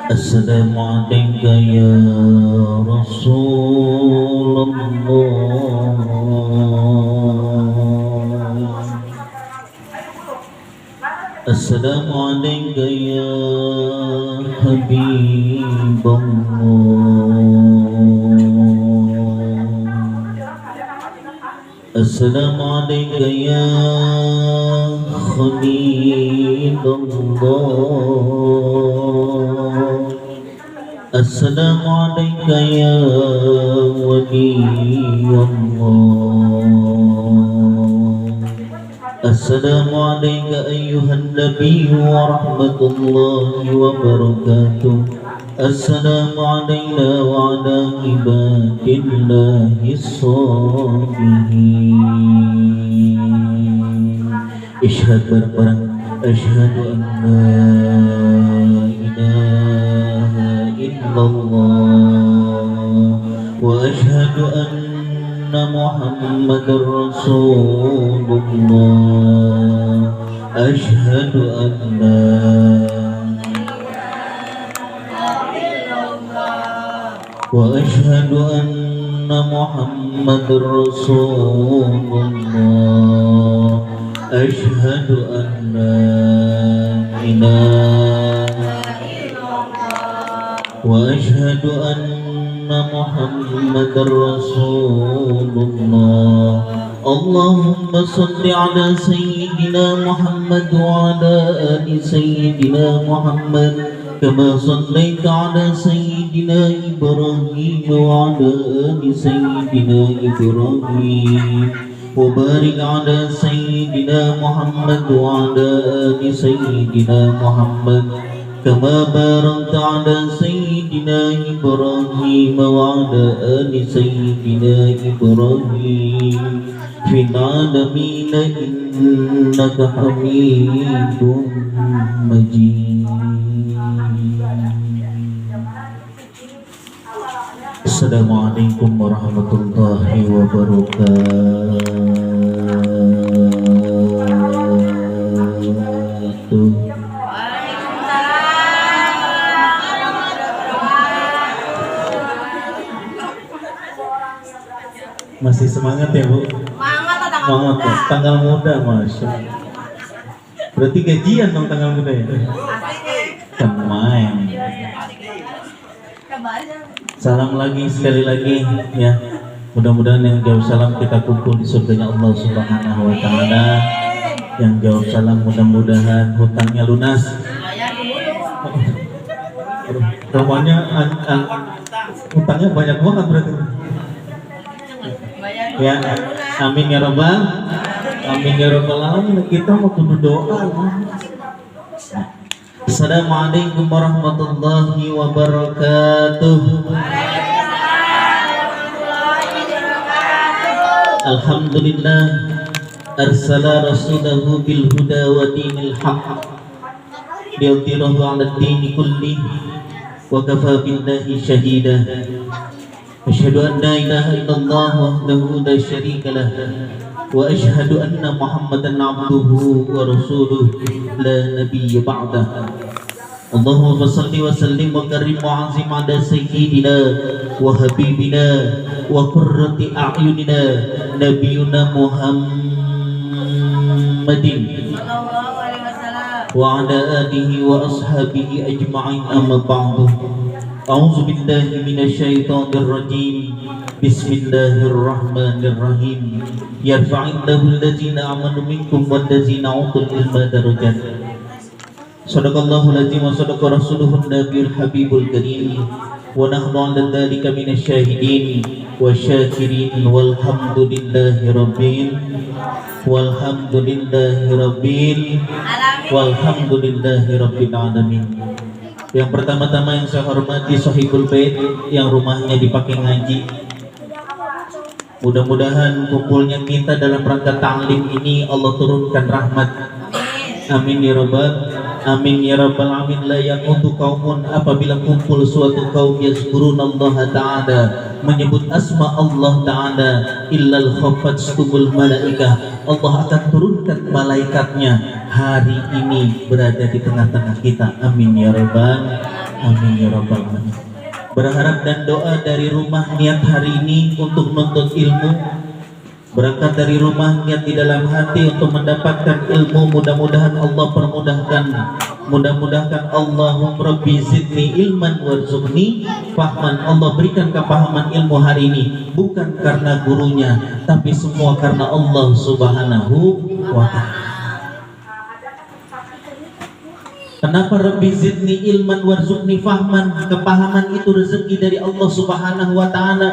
السلام عليك يا رسول الله. السلام عليك يا حبيب الله. السلام عليك يا خليل الله. السلام عليك يا ولي الله. السلام عليك أيها النبي ورحمة الله وبركاته. السلام علينا وعلى عباد الله الصالحين. اشهد bareng-bareng asyhadu an la ilaha illallah wa asyhadu anna muhammadar rasulullah. Asyhadu an la wa asyhadu anna muhammadar rasulullah. Asyhadu an la ilaha wa asyhadu anna muhammadar rasulullah. Allahumma salli ala sayyidina Muhammad wa ala ali sayyidina Muhammad kama sallaita ala sayyidina Ibrahim wa ala ali sayyidina Ibrahim wa barik ala sayyidina Muhammad wa ala ali sayyidina Muhammad kama barakta ala sayyidina Ibrahim wa ala ali sayyidina Ibrahim fil alamin innaka hamidum majid. Assalamualaikum warahmatullahi wabarakatuh. Masih semangat ya Bu? Semangat ya. Tanggal muda Masya. Berarti gajian dong tanggal muda ya? Kemain. Salam lagi sekali lagi ya. Mudah-mudahan yang jauh salam kita kumpul di surganya Allah Subhanahu wa taala. Yang jauh salam mudah-mudahan hutangnya lunas. Rumahnya hutangnya banyak banget berarti. Ya, amin ya rabbal amin ya rabbal alamin. Kita mau kudu doa. Assalamualaikum warahmatullahi wabarakatuh. Alhamdulillah arsala rasulahu bil huda wa dinil haqq liyudhhirahu 'ala ad-dini kulli wa kafa billahi shahida. Asyhadu an la ilaha illallah wahdahu la syarika lah wa asyhadu anna Muhammadan 'abduhu wa rasuluh la nabiyya ba'dah. Allahumma shalli wa sallim wa karim wa azim ala sayyidina wa habibina wa qurrati a'yunina nabiyyuna Muhammadin wa ala alihi wa ashabihi ajma'in, amma ba'du. A'udzu billahi minasyaitonir rajim. Bismillahirrahmanirrahim. Yarfa'illahu allazina amanu minkum wallazina utul ilma darajat. Sadaqallahul azim wa sadaqa rasuluhun nabiyul habibul karim. Wa nahnu 'ala dzalika minasyahidin wasyakirin walhamdulillahi rabbil alamin. Yang pertama-tama yang saya hormati Sohibul Bait yang rumahnya dipakai ngaji. Mudah-mudahan kumpulnya kita dalam rangka ta'lim ini Allah turunkan rahmat. Amin ya rabbal Amin ya rabbal alamin. La yaqutu qaumun, apabila kumpul suatu kaum yazkurunallaha ta'ala, menyebut asma Allah ta'ala, illal khafatstumul malaikah, Allah akan turunkan malaikatnya hari ini berada di tengah-tengah kita. Amin ya rabbal alamin. Berharap dan doa dari rumah, niat hari ini untuk menuntut ilmu. Berangkat dari rumah, niat di dalam hati untuk mendapatkan ilmu. Mudah-mudahan Allah permudahkan. Mudah-mudahan Allahumma rabbi zidni ilman warzuqni fahman. Allah berikan kepahaman ilmu hari ini, bukan karena gurunya, tapi semua karena Allah subhanahu wa ta'ala. Kenapa Rabbi zidni ilman warzuqni fahman? Kepahaman itu rezeki dari Allah subhanahu wa ta'ala.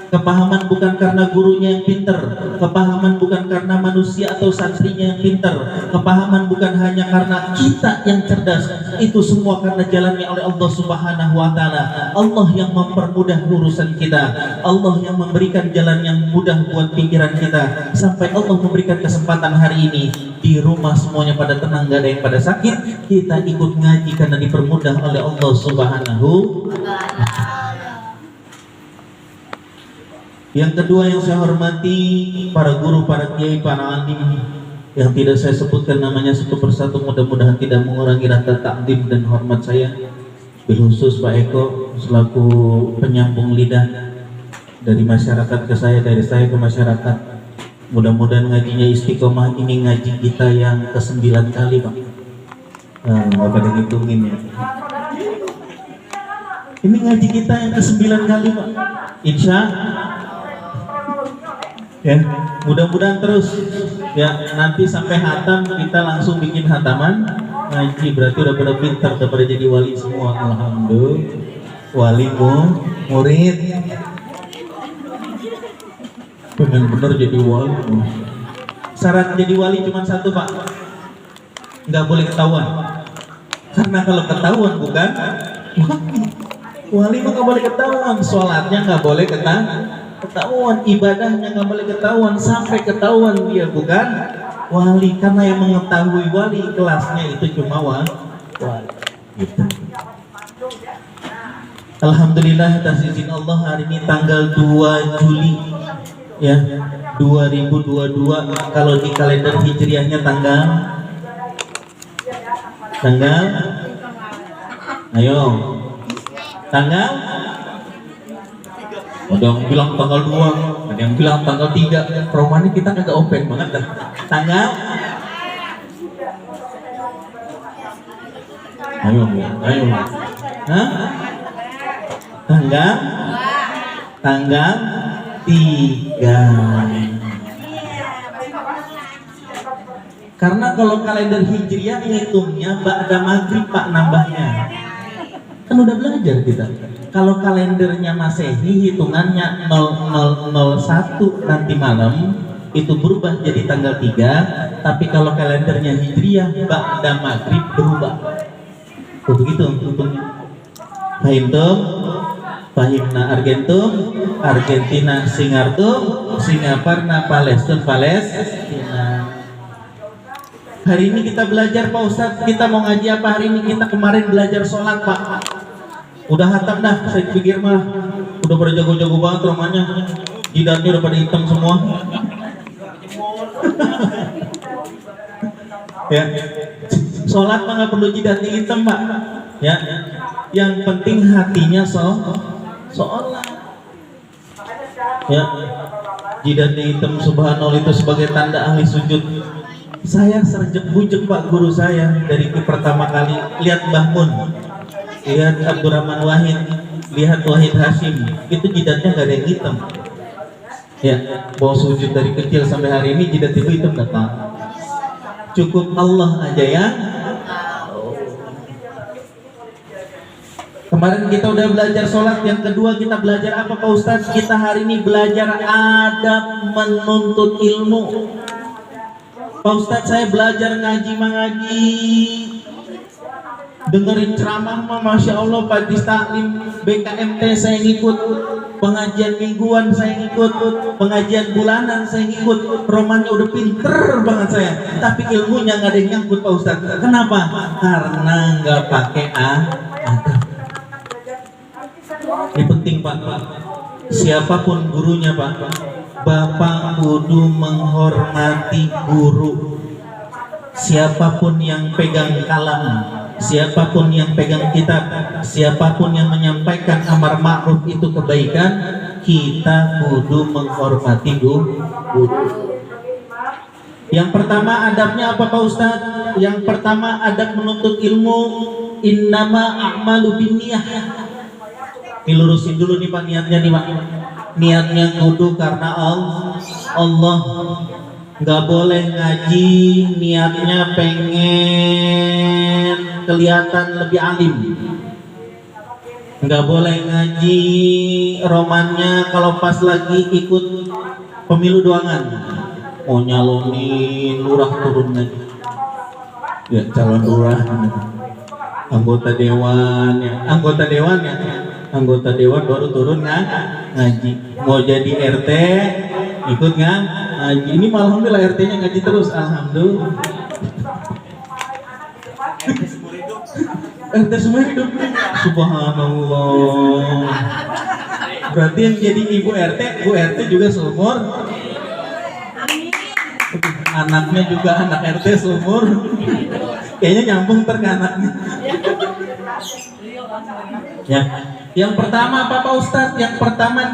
Kepahaman bukan karena gurunya yang pintar, kepahaman bukan karena manusia atau santrinya yang pintar, kepahaman bukan hanya karena kita yang cerdas. Itu semua karena jalannya oleh Allah subhanahu wa ta'ala. Allah yang mempermudah urusan kita, Allah yang memberikan jalan yang mudah buat pikiran kita, sampai Allah memberikan kesempatan hari ini di rumah semuanya pada tenang, gak ada yang pada sakit. Kita ikut ngaji karena dipermudah oleh Allah subhanahu wa ta'ala. Yang kedua yang saya hormati, para guru, para kiai, para alim yang tidak saya sebutkan namanya satu persatu, mudah-mudahan tidak mengurangi rasa takdim dan hormat saya. Bil khusus Pak Eko selaku penyambung lidah dari masyarakat ke saya, dari saya ke masyarakat. Mudah-mudahan ngajinya istiqomah. Ini ngaji kita yang ke-9 kali Pak. Nggak pada ngitungin ya. Ini ngaji kita yang ke-9 kali Pak. Insya ya, mudah-mudahan terus ya, nanti sampai hatam kita langsung bikin hataman ngaji. Berarti udah pada pintar, udah pada jadi wali semua. Alhamdulillah, wali murid. Benar-benar jadi wali. Syarat jadi wali cuma satu Pak, nggak boleh ketahuan. Karena kalau ketahuan bukan wali, mah nggak boleh ketahuan. Sholatnya nggak boleh ketahuan, ibadahnya nggak boleh ketahuan. Sampai ketahuan dia bukan wali, karena yang mengetahui wali kelasnya itu cuma wali gitu. Alhamdulillah atas izin Allah, hari ini tanggal 2 Juli ya 2022. Kalau di kalender hijriahnya tanggal ayo tanggal, ada yang bilang tanggal 2, ada yang bilang tanggal 3. Romannya kita kagak open banget dah. Tanggal ayo. Hah? Tanggal 3. Karena kalau kalender hijriah ngitungnya ba'da maghrib Pak, nambahnya. Kan udah belajar kita. Kalau kalendernya Masehi hitungannya 0001 nanti malam itu berubah jadi tanggal 3, tapi kalau kalendernya Hijriah ba'da maghrib berubah. Begitu hitungnya. Fahimtum? Fahimna Argentum, Argentina Singartum, Singaparna Palestina. Hari ini kita belajar Pak Ustadz, kita mau ngaji apa hari ini? Kita kemarin belajar sholat Pak. Udah hatam dah, saya pikir mah udah pada jago-jago banget romanya. Jidatnya udah pada hitam semua. Ya, sholat mah nggak perlu jidatnya hitam Pak. Ya, yang penting hatinya sholat. Ya, jidatnya hitam subhanallah itu sebagai tanda ahli sujud. Saya serjek-bujek Pak guru saya dari pertama kali lihat Mbah Mun, lihat Abdurrahman Wahid, lihat Wahid Hashim, itu jidatnya nggak ada yang hitam. Ya, bawa sujud dari kecil sampai hari ini jidat itu hitam nggak tahu. Cukup Allah aja ya. Kemarin kita udah belajar sholat, yang kedua kita belajar apa Pak Ustadz? Kita hari ini belajar adab menuntut ilmu. Pak Ustadz, saya belajar ngaji, dengerin ceramah mah Masya Allah, Pak Taklim, BKMT saya ngikut. pengajian mingguan saya ngikut, pengajian bulanan saya ngikut, romannya udah pinter banget saya, tapi ilmunya nggak ada yang nyangkut Pak Ustadz. Kenapa? Karena nggak pakai adab. Ini penting Pak. Siapapun gurunya Pak, Bapak kudu menghormati guru. Siapapun yang pegang kalam, siapapun yang pegang kitab, siapapun yang menyampaikan amar ma'ruf itu kebaikan, kita kudu menghormati guru. Yang pertama adabnya apa Pak Ustadz? Yang pertama adab menuntut ilmu, innama a'malu binniyah. Dilurusin dulu nih Pak niatnya nih Pak. Niatnya kudu karena Allah. Nggak boleh ngaji niatnya pengen kelihatan lebih alim. Nggak boleh ngaji romannya kalau pas lagi ikut pemilu doangan, mau nyalonin lurah turun lagi ya, calon lurah, anggota dewan baru turun ngaji. Mau jadi RT ikut ngaji. Ini alhamdulillah RT-nya ngaji terus, alhamdulillah. RT semua hidup, subhanallah. Berarti yang jadi ibu RT, bu RT juga seumur. Anaknya juga anak RT seumur. Kayaknya nyambung ke anaknya. Ya, yang pertama apa Pak Ustadz? Yang pertama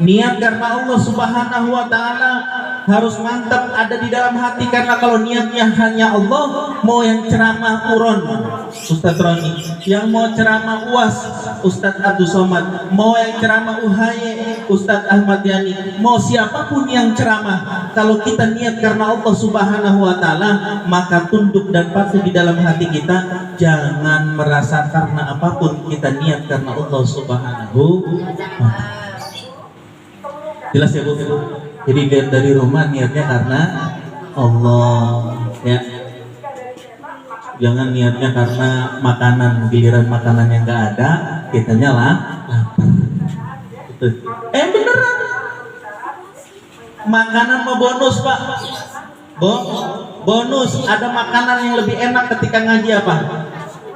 niat karena Allah Subhanahu wa Ta'ala harus mantap ada di dalam hati, karena kalau niatnya hanya Allah, mau yang ceramah Uron Ustadz Roni, yang mau ceramah UAS Ustadz Abdul Somad, mau yang ceramah UHY Ustadz Ahmad Yani, mau siapapun yang ceramah, kalau kita niat karena Allah Subhanahu wa Ta'ala, maka tunduk dan patuh di dalam hati kita. Jangan merasa karena apapun, kita niat karena Allah Subhanahu wa Ta'ala. Jelas ya Bu? Jadi dari rumah niatnya karena Allah ya. Jangan niatnya karena makanan, giliran makanan yang nggak ada, kitanya lapar. Beneran. Makanan mau bonus Pak. Bonus, ada makanan yang lebih enak ketika ngaji apa?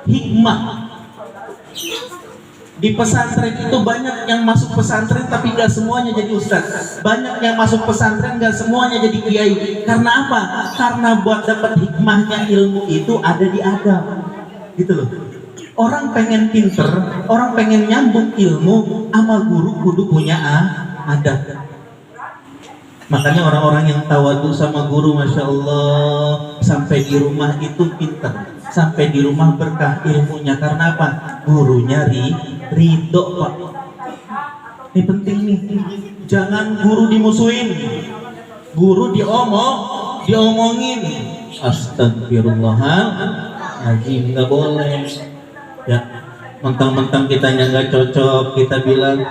Hikmah. Di pesantren itu banyak yang masuk pesantren tapi nggak semuanya jadi ustadz. Banyak yang masuk pesantren nggak semuanya jadi kiai. Karena apa? Karena buat dapat hikmahnya ilmu itu ada di adab. Gitu loh. Orang pengen pinter, orang pengen nyambung ilmu sama guru kudu punya adab. Makanya orang-orang yang tawadu sama guru, masya Allah, sampai di rumah itu pinter, sampai di rumah berkah ilmunya. Karena apa? Gurunya ridho Pak. Ini penting nih. Jangan guru dimusuhin, guru diomongin. Astagfirullahaladzim, nggak boleh. Ya, mentang-mentang kitanya nggak cocok, kita bilang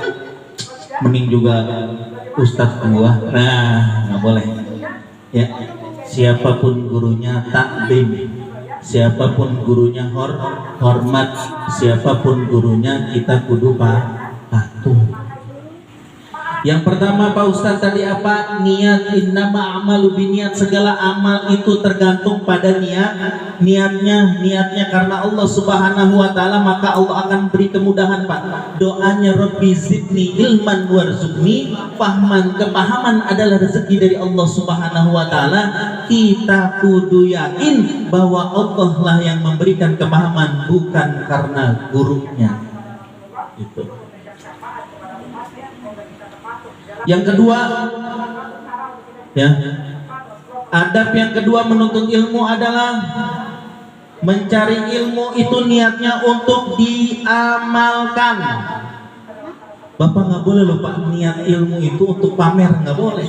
mending juga ustadz gua. Nah, nggak boleh. Ya, siapapun gurunya taklim, siapapun gurunya hormat, siapapun gurunya kita kudu patuh. Yang pertama Pak Ustadz tadi apa? Niat. Innama a'malu biniat. Segala amal itu tergantung pada niatnya karena Allah Subhanahu wa Ta'ala, maka Allah akan beri kemudahan Pak. Doanya Rabbi zidni ilman warzuqni fahman. Kepahaman adalah rezeki dari Allah Subhanahu wa Ta'ala. Kita kudu yakin bahwa Allah lah yang memberikan kepahaman, bukan karena gurunya. Gitu. Yang kedua, ya, adab yang kedua menuntut ilmu adalah mencari ilmu itu niatnya untuk diamalkan. Bapak nggak boleh loh Pak, niat ilmu itu untuk pamer, nggak boleh.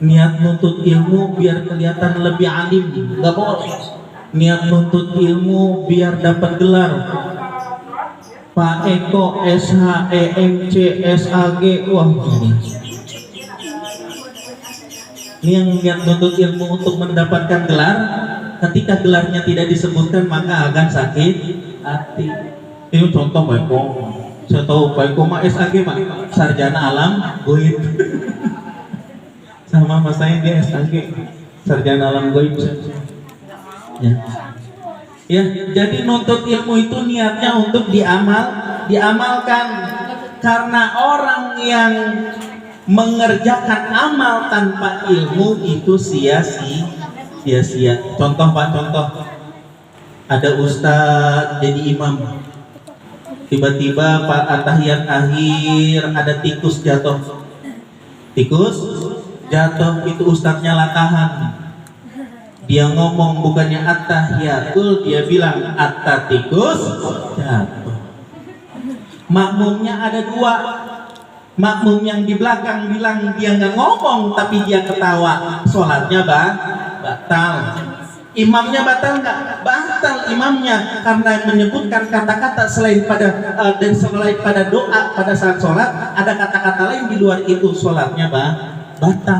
Niat nuntut ilmu biar kelihatan lebih alim, nggak boleh. Niat nuntut ilmu biar dapat gelar Pak Eko SHEMC SAG. Wah, ini yang niat nuntut ilmu untuk mendapatkan gelar, ketika gelarnya tidak disebutkan maka akan sakit hati. Ini contoh Pak Eko Saya tahu Pak Koma SAG Pak, sarjana alam goib. Sama mas saya dia SAG, sarjana alam goib. Ya. Ya, jadi nuntut ilmu itu niatnya untuk diamalkan. Karena orang yang mengerjakan amal tanpa ilmu itu sia-sia. Contoh Pak, contoh. Ada ustadz jadi imam, tiba-tiba Pak atahiyat akhir ada tikus jatuh, itu ustadznya latahan, dia ngomong bukannya at-tahiyatul, dia bilang at-tikus jatuh. Makmumnya ada dua, makmum yang di belakang bilang dia nggak ngomong tapi dia ketawa, sholatnya batal. Imamnya batal nggak? Batal imamnya, karena menyebutkan kata-kata selain pada doa pada saat sholat, ada kata-kata lain di luar itu, sholatnya batal.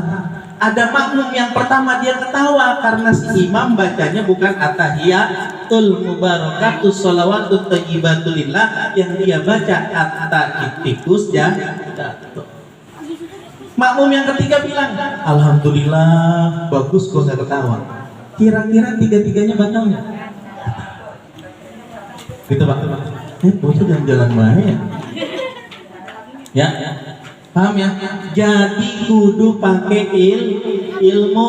Ada makmum yang pertama dia ketawa karena si imam bacanya bukan at-tahiyatul mubarakatus sholawatut thayyibatulillah, yang dia baca at-tikus jatuh. Makmum yang ketiga bilang, alhamdulillah bagus kok nggak ketawa. Kira-kira tiga-tiganya batal nggak? Gitu Pak. Bocah jalan-jalan bahaya. Ya, paham ya? Jadi kudu pakai ilmu.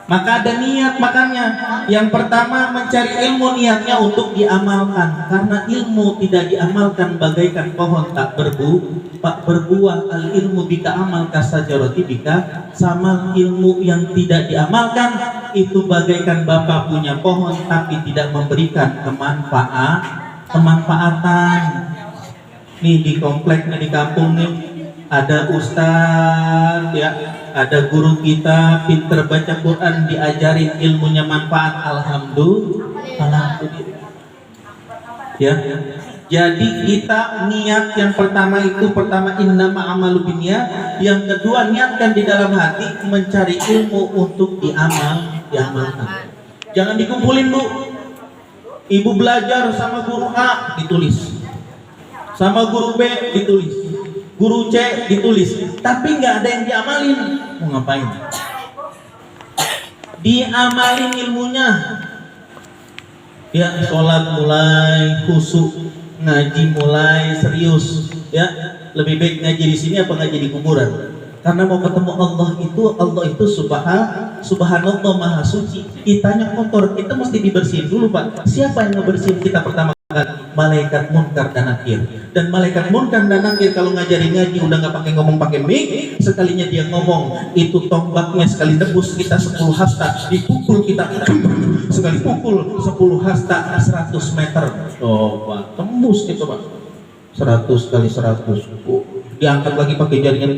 Maka ada niat, makanya yang pertama mencari ilmu niatnya untuk diamalkan. Karena ilmu tidak diamalkan bagaikan pohon tak berbuah. Al ilmu bika amal kasajaroti bika, sama ilmu yang tidak diamalkan itu bagaikan bapak punya pohon tapi tidak memberikan kemanfaatan. Nih di komplek nih, di kampung nih ada ustadz ya, ada guru kita pinter baca Quran, diajarin ilmunya manfaat, alhamdulillah. Ya, jadi kita niat yang pertama innama amalu binniyat, yang kedua niatkan di dalam hati mencari ilmu untuk diamalkan. Jangan dikumpulin Bu. Ibu belajar sama guru A ditulis, sama guru B ditulis, guru C ditulis, tapi nggak ada yang diamalin. Mau ngapain? Diamalin ilmunya. Ya, sholat mulai khusyuk, ngaji mulai serius. Ya, lebih baik ngaji di sini apa ngaji di kuburan? Karena mau ketemu Allah itu subhanallah maha suci. Kitanya kotor, kita mesti dibersihin dulu Pak. Siapa yang ngebersihin kita pertama? Malaikat munkar dan nakir. Dan malaikat munkar dan nakir kalau ngajarin ngaji udah nggak pakai ngomong pakai mic, sekalinya dia ngomong itu tombaknya sekali tebus kita 10 hasta, dipukul kita sekali pukul 10 hasta 100 meter. Coba tembus gitu Pak, 100 kali 100. Diangkat lagi pakai jaringan,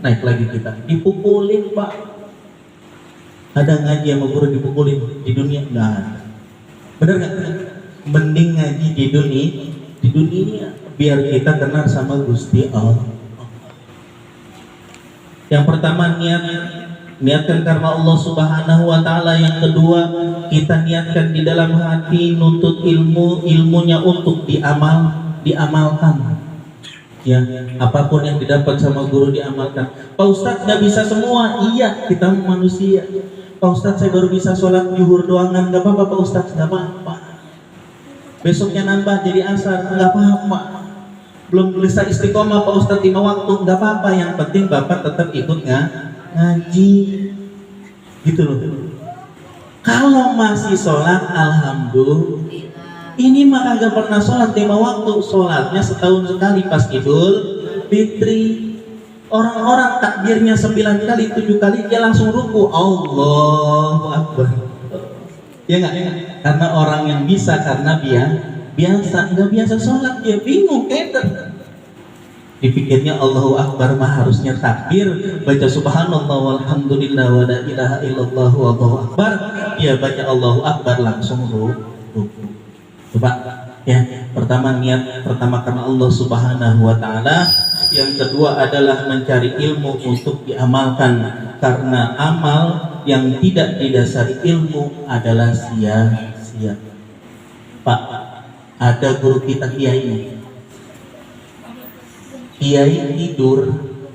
naik lagi kita, dipukulin Pak. Ada ngaji sama guru dipukulin di dunia? Nggak ada. Bener nggak? Mending ngaji di dunia biar kita kenal sama Gusti Allah. Yang pertama niatkan karena Allah Subhanahu wa taala. Yang kedua kita niatkan di dalam hati nuntut ilmunya untuk diamalkan. Ya, apapun yang didapat sama guru diamalkan. Pak Ustadz nggak bisa semua, iya kita manusia. Pak Ustadz saya baru bisa sholat zuhur doangan, nggak apa-apa Pak Ustadz, nggak apa-apa. Besoknya nambah jadi asar, nggak apa-apa. Belum bisa istiqomah Pak Ustadz 5 waktu, nggak apa-apa. Yang penting Bapak tetap ikut ngaji, gitu loh. Kalau masih sholat, alhamdulillah. Ini mah kagak pernah sholat 5 waktu, sholatnya setahun sekali pas Idul Fitri. Orang-orang takbirnya 9 kali, 7 kali dia langsung ruku, Allahu Akbar. Ya nggak? Karena orang yang bisa, karena biasa, nggak biasa sholat dia bingung keter. Dipikirnya Allahu Akbar mah harusnya takbir, baca subhanallah walhamdulillah wa la ilaha illallah wallahu akbar, dia baca Allahu Akbar langsung ruku. Coba ya, pertama niat pertama karena Allah Subhanahu wa taala. Yang kedua adalah mencari ilmu untuk diamalkan, karena amal yang tidak didasari ilmu adalah sia-sia. Pak, Ada guru kita kiai. Kiai tidur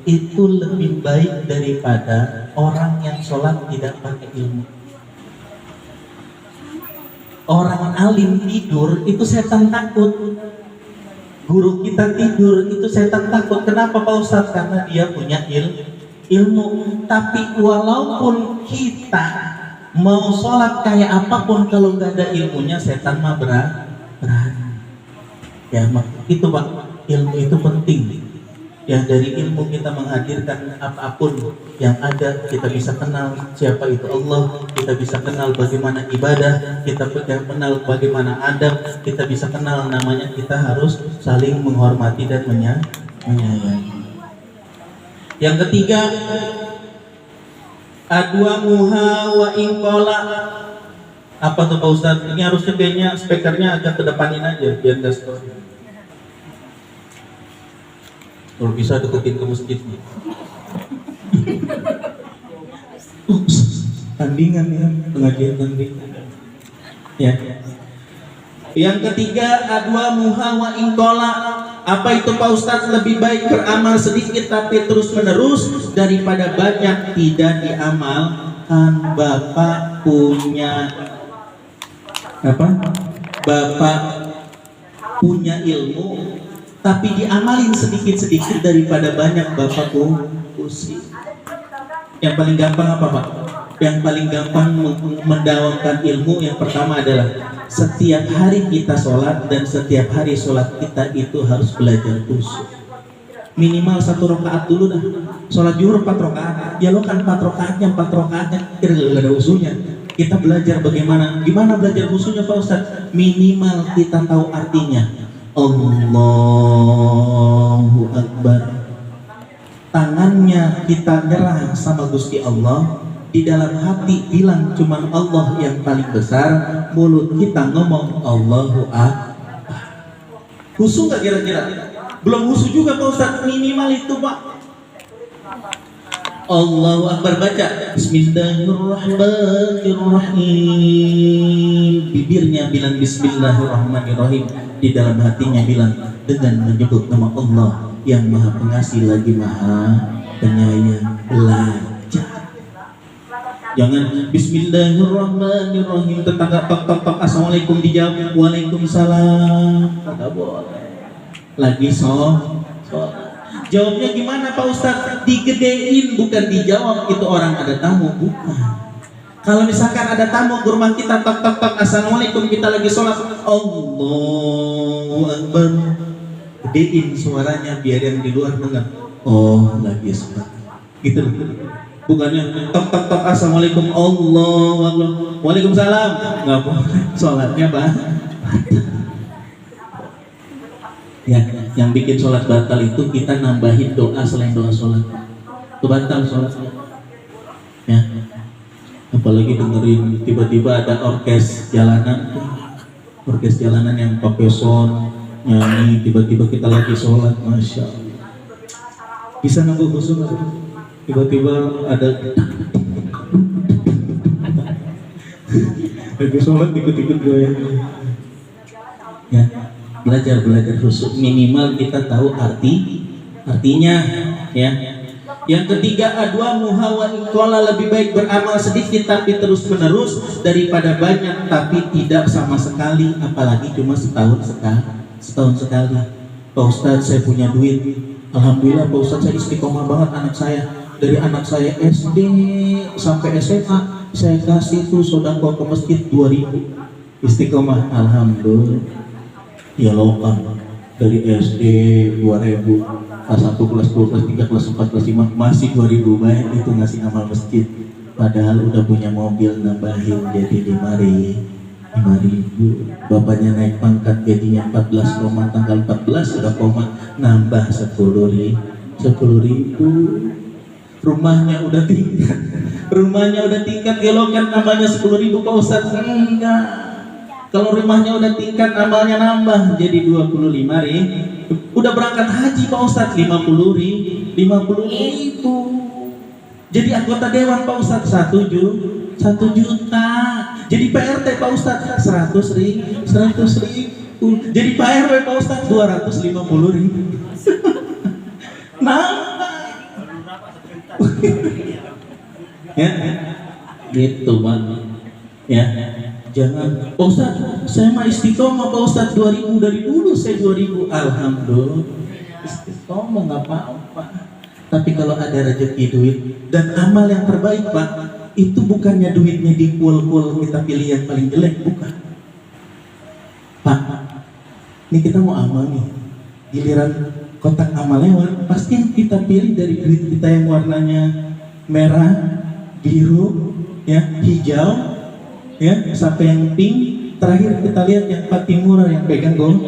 itu lebih baik daripada orang yang sholat tidak pakai ilmu. Orang alim tidur itu setan takut. Guru kita tidur itu setan takut. Kenapa Pak Ustadz? Karena dia punya ilmu. Tapi walaupun kita mau sholat kayak apapun, kalau nggak ada ilmunya, setan mah berani. Ya, itu Pak, ilmu itu penting. Ya, dari ilmu kita menghadirkan apapun yang ada, kita bisa kenal siapa itu Allah, kita bisa kenal bagaimana ibadah, kita bisa kenal bagaimana adab, kita bisa kenal namanya, kita harus saling menghormati dan menyayangi. Yang ketiga, adwa muha wa inqala. Apa tuh Pak Ustadz? Ini harusnya kayaknya speakernya agak kedepanin aja biar nggak story. Kalau bisa deketin ke masjid nih. Tandingan ya, pengajian tandingan. Ya. Yang ketiga, adwa muha wa inqala. Apa itu Pak Ustadz? Lebih baik beramal sedikit tapi terus menerus daripada banyak tidak diamalkan. Bapak punya apa? Bapak punya ilmu tapi diamalin sedikit-sedikit daripada banyak Bapak pusing. Yang paling gampang apa Pak? Yang paling gampang mendawamkan ilmu yang pertama adalah setiap hari kita sholat, dan setiap hari sholat kita itu harus belajar khusyuk. Minimal 1 rakaat dulu dah. Sholat zuhur 4 rakaat, ya lo kan 4 rakaatnya kira-kira ada usulnya. Kita belajar gimana belajar khusyuknya Pak Ustadz? Minimal kita tahu artinya. Allahu Akbar. Tangannya kita nyerah sama Gusti Allah, di dalam hati bilang cuman Allah yang paling besar, mulut kita ngomong Allahu Akbar. Khusyuk gak kira-kira? Belum khusyuk juga Pak Ustadz, minimal itu Pak. Allahu Akbar, baca Bismillahirrahmanirrahim, bibirnya bilang Bismillahirrahmanirrahim, di dalam hatinya bilang dengan menyebut nama Allah yang Maha Pengasih lagi Maha Penyayang. Belajar. Jangan Bismillahirrahmanirrahim, tetangga tok assalamualaikum dijawab waalaikumsalam, nggak boleh. Lagi sholat. Jawabnya gimana Pak Ustadz? Digedein, bukan dijawab. Itu orang ada tamu, bukan. Kalau misalkan ada tamu ke rumah kita, tok assalamualaikum, kita lagi sholat, Allahu Akbar, gedein suaranya biar yang di luar dengar. Oh, lagi sholat. Gitu. Bukannya tok assalamualaikum, Allahu Akbar, waalaikumsalam. Nggak boleh. Sholatnya ya, yang bikin sholat batal itu kita nambahin doa selain doa sholat. Itu batal sholatnya. Ya. Apalagi dengerin tiba-tiba ada orkes jalanan yang pakai sound nyanyi, tiba-tiba kita lagi sholat, masya Allah. Bisa nggak khusyuk? Tiba-tiba ada lagi sholat ikut-ikut goyang. Ya. Belajar khusyuk, minimal kita tahu artinya ya. Yang ketiga, adwa muha wa inqala, lebih baik beramal sedikit tapi terus menerus daripada banyak tapi tidak sama sekali, apalagi cuma setahun sekali. Pak Ustadz, saya punya duit, alhamdulillah Pak Ustadz, saya istiqomah banget anak saya. Dari anak saya SD sampai SMA saya kasih tuh sedekah ke masjid 2.000, istiqomah, alhamdulillah. Ya lokal dari SD 2000, kelas 1, kelas 2, kelas 3, kelas 4, kelas 5 masih 2000, baik itu ngasih amal masjid. Padahal udah punya mobil, nambahin jadi 5.000. Bapaknya naik pangkat, gajinya 14, tanggal 14 sudah nambah 10.000. Rumahnya udah tingkat, gelokan namanya 10.000 Pak Ustadz. Enggak. Kalau rumahnya udah tingkat, amalnya nambah jadi 25.000. Udah berangkat haji Pak Ustadz 50.000. Jadi anggota dewan Pak Ustadz 1 juta. Jadi PRT Pak Ustadz 100.000. Jadi Pak RW Pak Ustadz 250.000. Nah, ya, gitu Pak. Ya, jangan Pak Ustadz, saya mah istiqomah Pak Ustadz 2000 dari dulu saya 2000. Alhamdulillah, istiqomah nggak apa-apa. Tapi kalau ada rezeki duit dan amal yang terbaik Pak, itu bukannya duitnya dikual-kual kita pilih yang paling jelek, bukan. Pak, ini kita mau amal nih, giliran kotak amal lewat, pasti yang kita pilih dari duit kita yang warnanya merah, biru, ya, hijau, ya, sampai yang pink. Terakhir kita lihat yang pati murah yang pegang gong.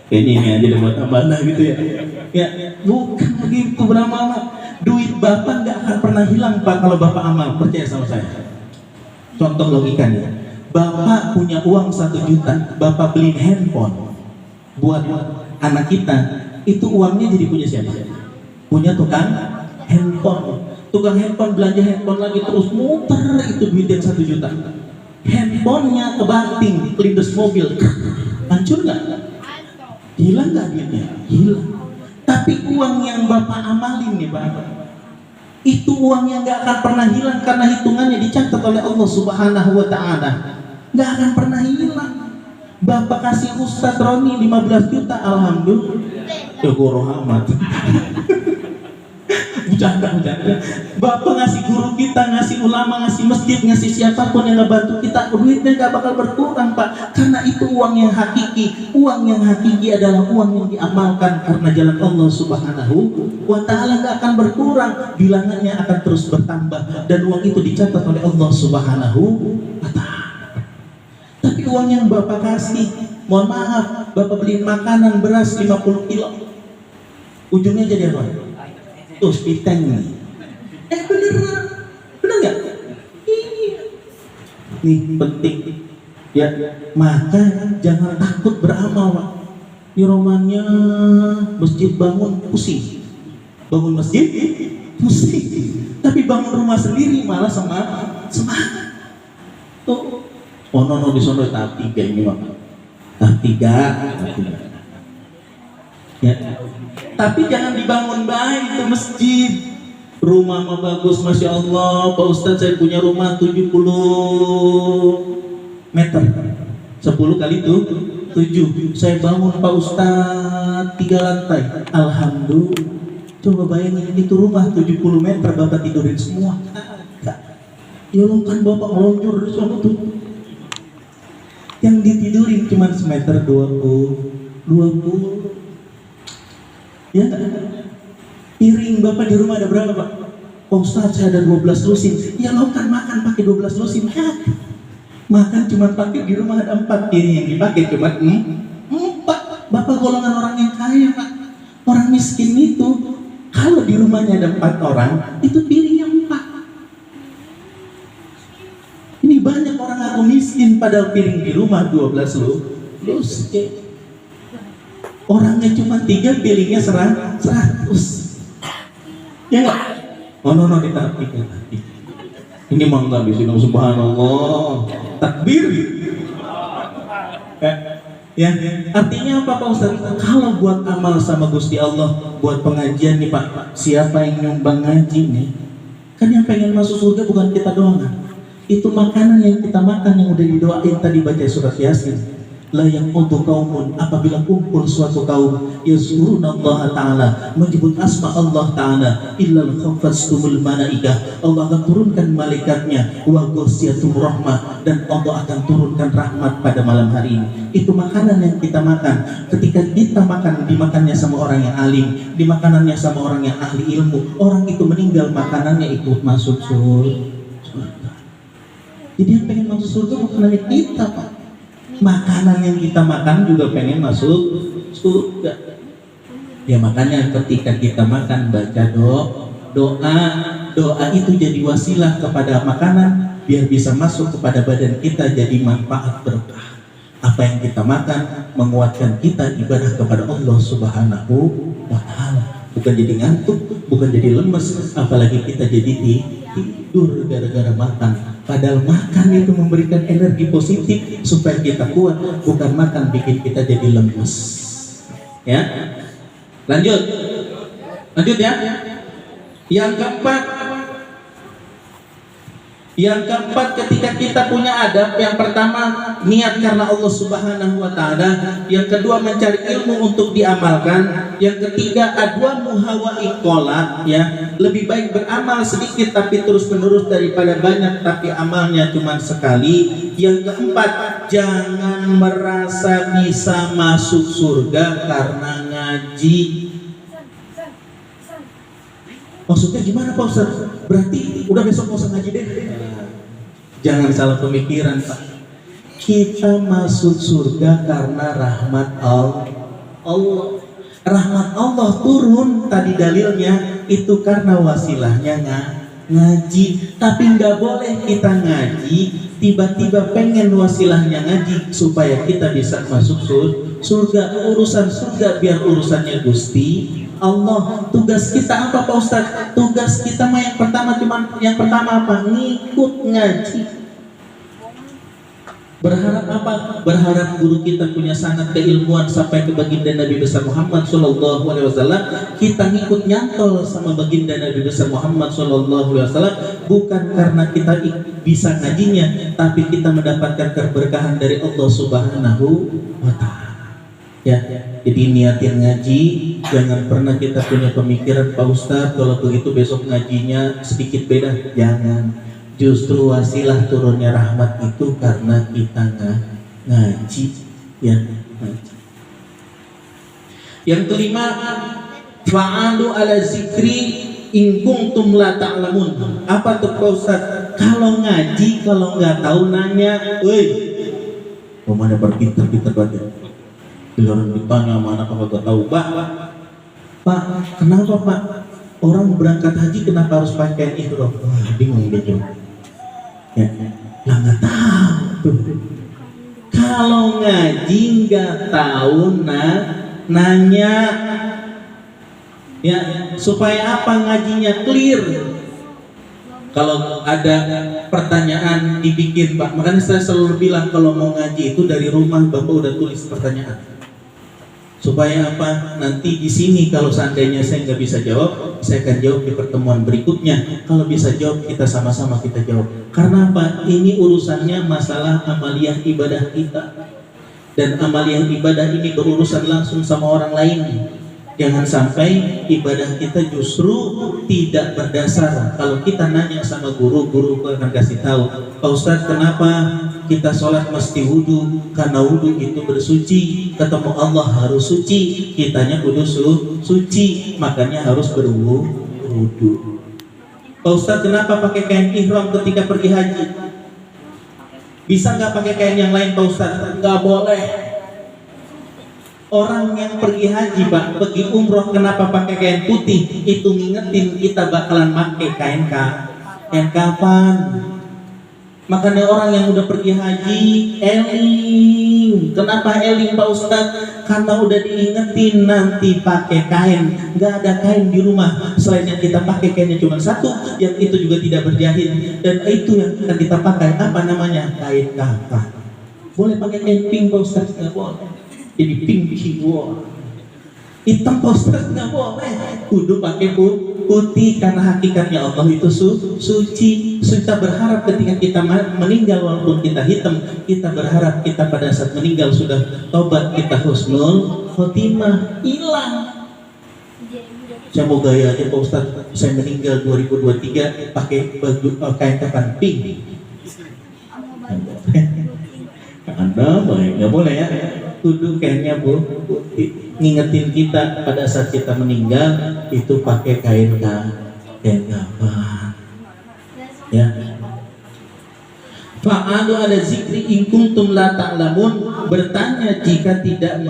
Kayaknya ini aja udah buat amanah gitu ya. Ya, bukan begitu beramal. Duit Bapak nggak akan pernah hilang Pak kalau Bapak amal, percaya sama saya. Contoh logikanya, Bapak punya uang 1 juta, Bapak beli handphone buat anak kita, itu uangnya jadi punya siapa? Punya tukang handphone. Tukang handphone belanja handphone lagi terus muter itu duit yang 1 juta. Handphonenya kebanting, kelindes mobil, hancur nggak? Hilang nggak duitnya? Hilang. Tapi uang yang Bapak amalin nih Bapak, itu uang yang nggak akan pernah hilang karena hitungannya dicatat oleh Allah Subhanahu Wa Taala. Nggak akan pernah hilang. Bapak kasih Ustadz Roni 15 juta, alhamdulillah. Ya guru amat. Bercanda. Bapak ngasih guru kita, ngasih ulama, ngasih masjid, ngasih siapapun yang ngebantu kita, duitnya nggak bakal berkurang Pak. Karena itu uang yang hakiki. Uang yang hakiki adalah uang yang diamalkan karena jalan Allah Subhanahu Wa Taala, nggak akan berkurang, bilangannya akan terus bertambah dan uang itu dicatat oleh Allah Subhanahu Wa Taala. Tapi uang yang Bapak kasih, mohon maaf, Bapak beliin makanan beras 50 kilo, ujungnya jadi apa? Tuh spiteng nih. Bener nggak? Iya. Nih penting ya, maka jangan takut beramal Pak. Di romannya masjid bangun pusing, bangun masjid pusing, tapi bangun rumah sendiri malah semangat. Tuh, oh no di sono tahap 3 ini Pak. Tahap 3. Ya. Tapi jangan dibangun baik itu masjid. Rumah mah bagus, Masya Allah. Pak Ustadz saya punya rumah 70 meter, 10 kali itu 7. Saya bangun Pak Ustadz 3 lantai. Alhamdulillah. Coba bayangin itu rumah 70 meter Bapak tidurin semua. Ya Allah kan Bapak meluncur di sana tuh. Yang ditidurin cuma semeter 20. Ya, piring Bapak di rumah ada berapa Pak? Oh Ustaz saya ada 12 lusin. Ya lo kan makan pakai 12 lusin. Makan cuma pakai di rumah ada 4 piring yang dipakai cuma 4. Bapak golongan orang yang kaya Pak. Orang miskin itu kalau di rumahnya ada 4 orang itu piringnya 4. Ini banyak orang aku miskin padahal piring di rumah 12 lusin. Orangnya cuma 3, pilihnya 100. Ya nggak? Oh no di tahap 3. Ini mah nggak bisa dong, subhanallah. Takbir. Ya, artinya apa Pak Ustaz? Kalau buat amal sama Gusti Allah, buat pengajian nih Pak, siapa yang nyumbang ngaji nih? Kan yang pengen masuk surga bukan kita doang kan? Itu makanan yang kita makan yang udah didoain tadi baca surat Yasin. La yaqutu qaumun, apabila kumpul suatu kaum yazkuruna Allah Ta'ala, menyebut asma Allah Ta'ala, illal khafastumul malaikah, Allah akan turunkan malaikatnya, wa ghasyatum rahmah, dan Allah akan turunkan rahmat pada malam hari ini. Itu makanan yang kita makan. Ketika kita makan, dimakannya sama orang yang alim, dimakanannya sama orang yang ahli ilmu, orang itu meninggal makanannya ikut masuk surga. Jadi yang pengen masuk surga bukan hanya kita Pak, makanan yang kita makan juga pengen masuk surga. Ya makanya ketika kita makan baca doa itu jadi wasilah kepada makanan biar bisa masuk kepada badan kita, jadi manfaat berkah. Apa yang kita makan menguatkan kita ibadah kepada Allah Subhanahu Wa Ta'ala. Bukan jadi ngantuk, bukan jadi lemes, apalagi kita jadi tidur gara-gara makan. Padahal makan itu memberikan energi positif supaya kita kuat, bukan makan bikin kita jadi lemes. Ya, lanjut ya. Yang keempat, ketika kita punya adab, yang pertama niat karena Allah Subhanahu wa taala, yang kedua mencari ilmu untuk diamalkan, yang ketiga adwa muhawa iqola, ya, lebih baik beramal sedikit tapi terus menerus daripada banyak tapi amalnya cuma sekali. Yang keempat, jangan merasa bisa masuk surga karena ngaji. Maksudnya gimana Pak Ustaz? Berarti udah besok mau ngaji deh. Jangan salah pemikiran Pak. Kita masuk surga karena rahmat Allah. Rahmat Allah turun, tadi dalilnya itu karena wasilahnya ngaji. Tapi nggak boleh kita ngaji tiba-tiba pengen wasilahnya ngaji supaya kita bisa masuk surga. Urusan surga biar urusannya Gusti Allah. Tugas kita apa Pak Ustaz? Tugas kita mah yang pertama apa? Ngikut ngaji. Berharap apa? Berharap guru kita punya sanad keilmuan sampai ke baginda Nabi besar Muhammad sallallahu alaihi wasallam. Kita ngikut nyantol sama baginda Nabi besar Muhammad sallallahu alaihi wasallam bukan karena kita bisa ngajinya, tapi kita mendapatkan keberkahan dari Allah Subhanahu wa taala. Ya, jadi niatin ngaji, jangan pernah kita punya pemikiran Pak Ustadz kalau begitu besok ngajinya sedikit beda. Jangan. Justru wasilah turunnya rahmat itu karena kita ngaji, ya. Yang kelima, fa'alu ala zikri in kuntum la ta'lamun. Apa tuh Pak Ustadz? Kalau ngaji, kalau nggak tahu nanya, woi, mau mana berpintar-pintar banget. Orang ditanya sama anak apa gak tahu, Pak, kenapa Pak? Orang berangkat haji kenapa harus pakai ihram? Wah, bingung dia. Ya, nggak tahu. Kalau ngaji nggak tahu, nanya. Ya, supaya apa? Ngajinya clear. Kalau ada pertanyaan dibikin Pak, makanya saya selalu bilang kalau mau ngaji itu dari rumah Bapak udah tulis pertanyaan. Supaya apa? Nanti di sini kalau seandainya saya nggak bisa jawab, saya akan jawab di pertemuan berikutnya. Kalau bisa jawab, kita sama-sama kita jawab. Karena apa? Ini urusannya masalah amaliyah ibadah kita. Dan amaliyah ibadah ini berurusan langsung sama orang lain. Jangan sampai ibadah kita justru tidak berdasar. Kalau kita nanya sama guru akan kasih tahu, Pak Ustadz, kenapa kita sholat mesti wudhu? Karena wudhu itu bersuci, ketemu Allah harus suci, kitanya kudu suci, makanya harus berwudhu. Pak Ustadz, kenapa pakai kain ihram ketika pergi haji? Bisa nggak pakai kain yang lain Pak Ustadz? Nggak boleh. Orang yang pergi haji Pak, pergi umroh, kenapa pakai kain putih? Itu ngingetin kita bakalan pakai kain kafan. Makanya orang yang udah pergi haji eling. Kenapa eling Pak Ustadz? Karena udah diingetin nanti pakai kain. Gak ada kain di rumah selain yang kita pakai kainnya cuma satu, yang itu juga tidak berjahit, dan itu yang akan kita pakai apa namanya? Kain kafan. Boleh pakai kain pink Pak Ustadz? Gak boleh. Jadi pink jiwa. Hitam Pak Ustadz nggak boleh. Kudu pakai putih karena hakikatnya Allah itu suci. Kita berharap ketika kita meninggal walaupun kita hitam, kita berharap kita pada saat meninggal sudah tobat, kita husnul khotimah. Hilang. Saya mau gaya aja Pak Ustadz, saya meninggal 2023 pakai baju kain kafan pink. Anda baik, nggak boleh ya. Kudu kainnya putih, ngingetin kita pada saat kita meninggal itu pakai kain kafan. Ya. Fa'alu ala zikri in kuntum la ta'lamun, bertanya jika tidak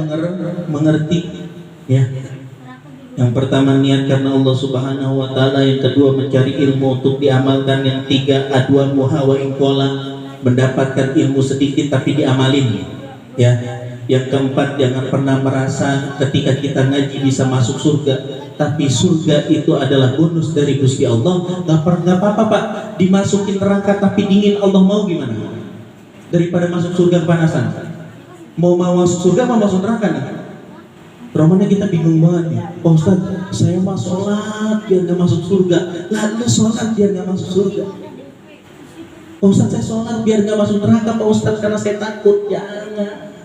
mengerti. Ya. Yang pertama niat karena Allah Subhanahu wa taala, yang kedua mencari ilmu untuk diamalkan, yang tiga adwa muhawa inqola, mendapatkan ilmu sedikit tapi diamalin. Ya. Yang keempat, jangan pernah merasa ketika kita ngaji bisa masuk surga. tapi surga itu adalah bonus dari Gusti Allah. Nggak apa-apa Pak, dimasukin neraka tapi dingin, Allah mau gimana? Daripada masuk surga kepanasan. Mau masuk surga, mau masuk neraka nih. Romanya kita bingung banget nih. Pak Ustaz, saya mau sholat biar nggak masuk surga. Lalu sholat biar nggak masuk surga. Pak Ustaz, saya sholat biar nggak masuk neraka Pak Ustaz, karena saya takut. Jangan.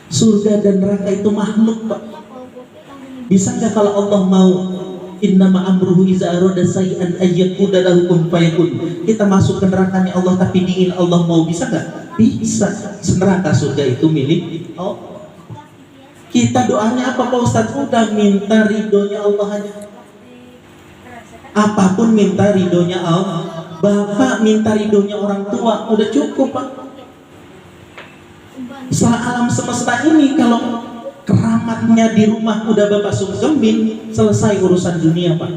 Surga dan neraka itu makhluk Pak. Bisa nggak kalau Allah mau, innama amruhu iza arada say'an ayyakuna lahu kun fayakun, kita masuk ke nerakanya Allah tapi dingin, Allah mau, bisa nggak? Bisa. Neraka surga itu milik Allah. Kita doanya apa Pak Ustaz? Udah minta ridhonya Allah aja. Apapun minta ridhonya Allah. Bapak minta ridhonya orang tua, udah cukup Pak. Alam semesta ini kalau keramatnya di rumah udah Bapak sungkemin, selesai urusan dunia Pak.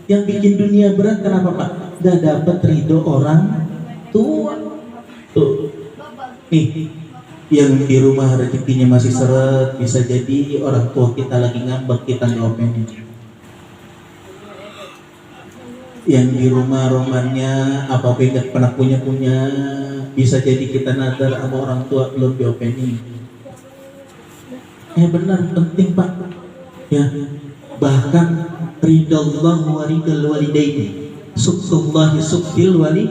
Yang bikin dunia berat kenapa Pak? Gak dapet ridho orang tua. Tuh, nih, yang di rumah rezekinya masih seret, bisa jadi orang tua kita lagi ngambek, kita diomelin. Yang di rumah romannya apa nggak pernah punya, bisa jadi kita nadar sama orang tua belum diomelin. Benar, penting Pak. Ya, bahkan ridallah wa ridal walidaini, suktullahi suktil wali.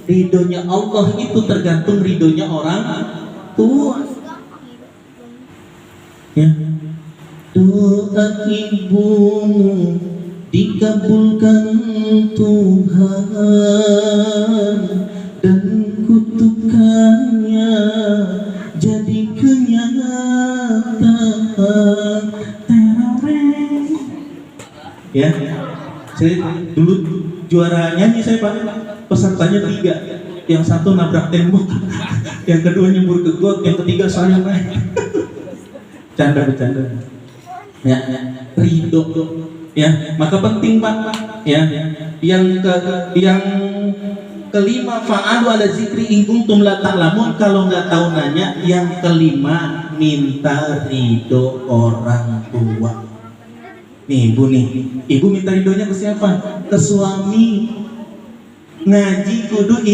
Ridhonya Allah itu tergantung ridhonya orang tua. Ya, doa ibumu dikabulkan Tuhan dan kutukannya jadi kenyataan. Ya, saya dulu juara nyanyi saya Pak, pesertanya 3, yang satu nabrak tembok, yang kedua nyembur ke got, yang ketiga saya naik. Bercanda. Ya, ridho. Ya, maka penting Pak. Ya, yang kelima, fa'alu ala zikri in kuntum la ta'lamun. Kalau nggak tahu nanya. Yang kelima, minta ridho orang tua. Nih ibu minta ridhonya ke siapa? Ke suami. Ngaji kudu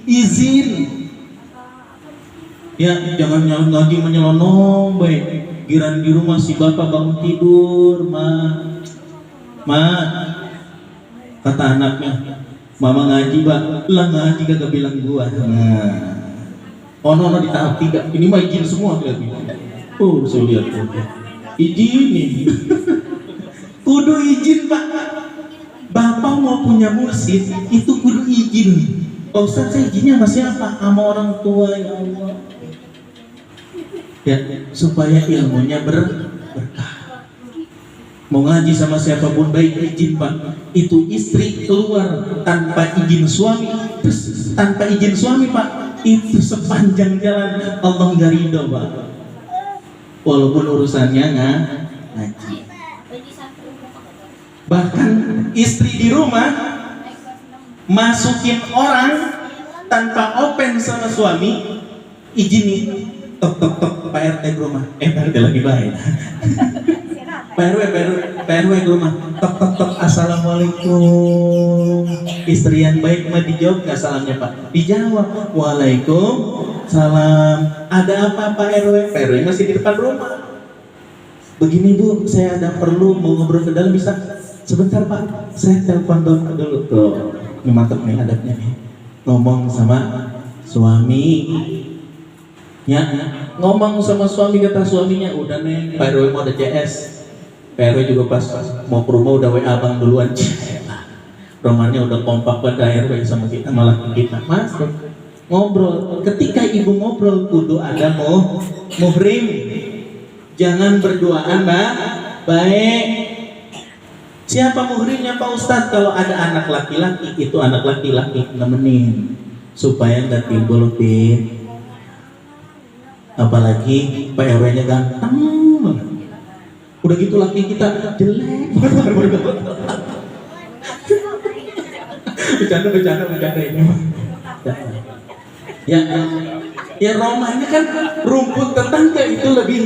izin. Ya, jangan ngaji menyelonong baik. Giran di rumah si bapak bangun tidur, ma, kata anaknya, mama ngaji Pak, lah ngaji kagak bilang gua. Nah, ono di tahap 3, ini mah izin semua lagi. Saya lihat izin nih. Kudu izin Pak. Bapak mau punya mursid itu kudu izin. Pak Ustaz, saya izinnya sama siapa? Sama orang tua, ya Allah. Ya, supaya ilmunya berkah. Mau ngaji sama siapapun baik izin Pak. Itu istri keluar tanpa izin suami, tanpa izin suami Pak, itu sepanjang jalan Allah nggak ridho Pak. Walaupun urusannya ngaji. Bahkan istri di rumah masukin orang tanpa open sama suami, izin tok Pak RT ke rumah. Pak RT lagi baik. Pak RW ke rumah. Tok assalamualaikum. Istri yang baik mah dijawab nggak salamnya Pak? Dijawab. Waalaikumsalam. Ada apa Pak RW? Pak RW masih di depan rumah. Begini Bu, saya ada perlu mau ngobrol ke dalam, bisa? Sebentar Pak, saya telepon dulu tuh. Ini mantep nih adabnya nih. Ngomong sama suami. Ya, ngomong sama suami, kata suaminya, udah nih, Pak RW mau ada CS. Pak RW juga pas mau ke rumah udah WA bang duluan. Romannya udah kompak pada RW sama kita, malah kita masuk ngobrol. Ketika ibu ngobrol, kudu ada muhrim. Jangan berduaan baik. Siapa muhrimnya Pak Ustadz? Kalau ada anak laki-laki, itu anak laki-laki nemenin supaya nggak timbul apalagi Pak RW-nya ganteng. Udah gitu laki kita jelek. Bercanda ini. Ya rumahnya kan rumput tetangga itu lebih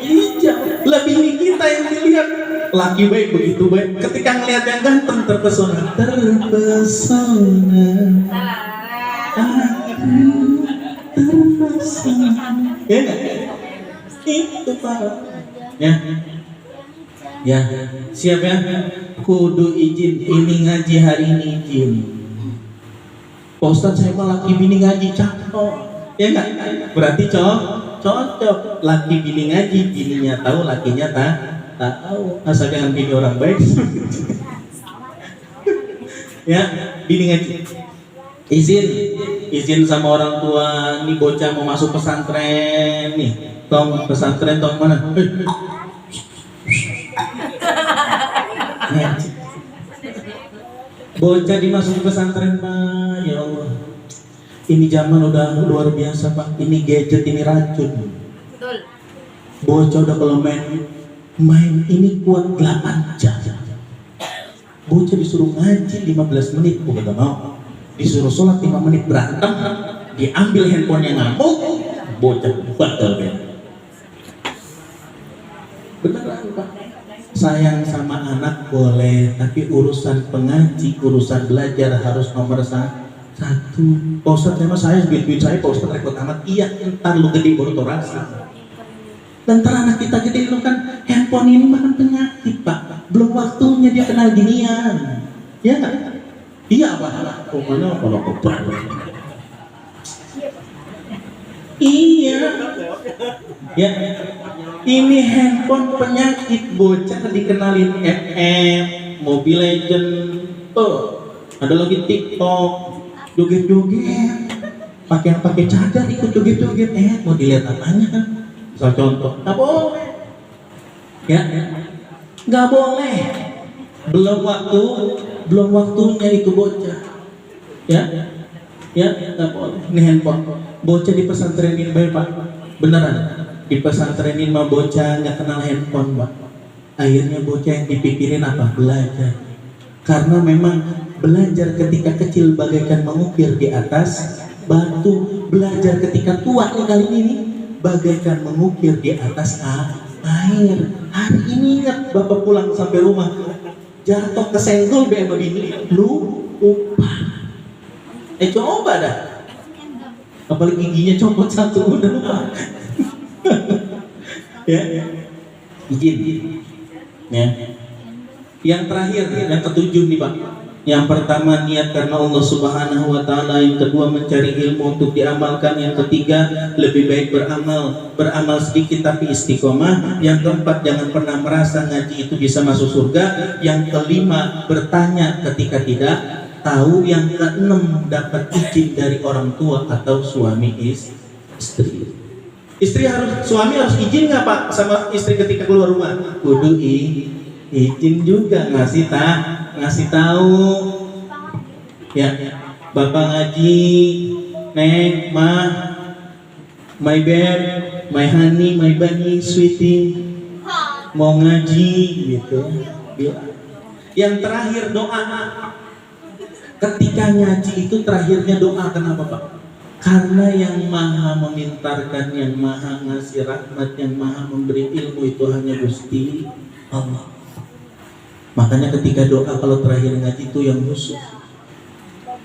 hijau, lebih kita yang dilihat. laki baik begitu baik. Ketika ngelihat yang ganteng terpesona. Terpesona. Ya nggak? Itu Pak. Ya, siap ya. Kudu izin. Ini ngaji hari ini izin. Pak Ustadz saya mah laki bini ngaji cakep. Ya nggak? Berarti cocok. Laki bini ngaji, bininya tahu, lakinya tahu. Asal jangan bini orang baik. Ya, bini ngaji. Izin sama orang tua. Ini bocah mau masuk pesantren nih. Tong pesantren tong mana? Bocah dimasukin pesantren Pak, ya Allah. Ini zaman udah luar biasa Pak. Ini gadget, ini racun. Betul. Bocah udah kalau main ini kuat 8 jam. Bocah disuruh ngaji 15 menit, bukan gak mau. Disuruh sholat 5 menit berantem, diambil handphonenya ngamuk, bocah batal ya. Beneran Pak. Sayang sama anak boleh, tapi urusan pengaji, urusan belajar harus nomor 1. Pak Ustadz saya duit saya Pak Ustadz repot amat. Iya, ntar lu gede baru tau rasa. Dan ntar anak kita gede lu kan handphone ini makan penyakit Pak. Belum waktunya dia kenal ginian. Ya nggak? Iya Pak. Oh mana kalau koper? Iya. Ya. Ini handphone penyakit, bocah dikenalin MM, Mobile Legend, ada lagi TikTok, joget-joget, pakai cadar ikut joget-joget, mau dilihat apanya kan? Misal contoh, nggak boleh, ya, nggak boleh, belum waktunya itu bocah, ya, nggak boleh. Ini handphone, bocah di pesantrenin baik Pak, beneran. Di pesantrenin mah bocah nggak kenal handphone Pak. Akhirnya bocah yang dipikirin apa? Belajar. Karena memang belajar ketika kecil bagaikan mengukir di atas batu. Belajar ketika tua kali ini bagaikan mengukir di atas air. Hari ini ingat Bapak pulang sampai rumah jatuh kesenggol be sama bini, lupa. Coba dah. Apalagi giginya copot satu udah lupa. Ya, izin. Ya. Yang terakhir, yang ketujuh nih Pak. Yang pertama niat karena Allah Subhanahu Wa Taala. Yang kedua mencari ilmu untuk diamalkan. Yang ketiga lebih baik beramal sedikit tapi istiqomah. Yang keempat jangan pernah merasa ngaji itu bisa masuk surga. Yang kelima bertanya ketika tidak tahu. Yang keenam dapat izin dari orang tua atau suami istri. Suami harus izin nggak Pak sama istri ketika keluar rumah? Kudu izin juga ngasih tahu. Ya, Bapak ngaji, Neng, Ma, my babe, my honey, my bunny, sweetie, mau ngaji gitu. Bilang. Yang terakhir doa. Ketika ngaji itu terakhirnya doa, kenapa Pak? Karena yang maha memintarkan, yang maha ngasih rahmat, yang maha memberi ilmu itu hanya Gusti Allah. Makanya ketika doa kalau terakhir ngaji itu yang khusyuk.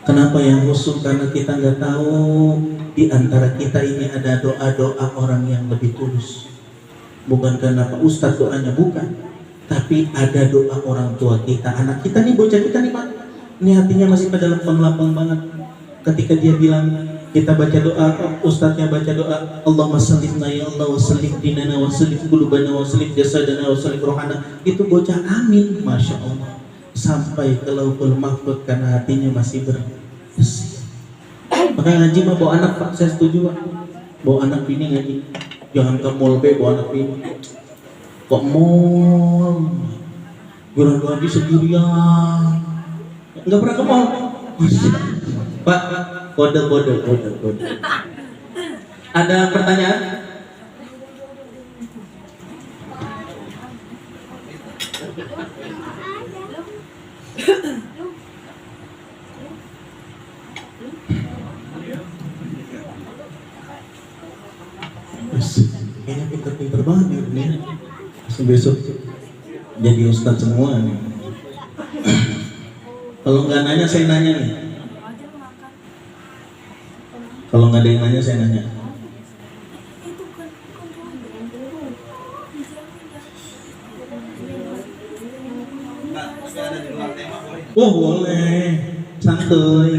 Kenapa yang khusyuk? Karena kita nggak tahu di antara kita ini ada doa-doa orang yang lebih tulus. Bukan karena Pak Ustadz doanya, bukan. Tapi ada doa orang tua kita, anak kita nih, bocah kita nih Pak. Ini hatinya masih pada lapang-lapang banget. Ketika dia bilang, kita baca doa, ustadznya baca doa, Allahumma sallimna ya Allah wa sallim dinana wa sallim qulubana wa sallim jasadana wa sallim rohana. Itu bocah amin, Masya Allah. Sampai ke Lauhul Mahfuz karena hatinya masih bersih. Maka ngaji mah bawa anak Pak, saya setuju Pak. Bawa anak bini ngaji. Jangan ke mall be bawa anak bini. Kok mall? Gurau ngaji sendirian. Enggak pernah ke mall. Pak, kode. Ada pertanyaan? Kayaknya pinter-pinter banget ya ini. Besok Jadi ustadz semua nih. Kalau nggak nanya saya nanya nih. Kalau nggak ada yang nanya saya nanya. Oh boleh, santuy,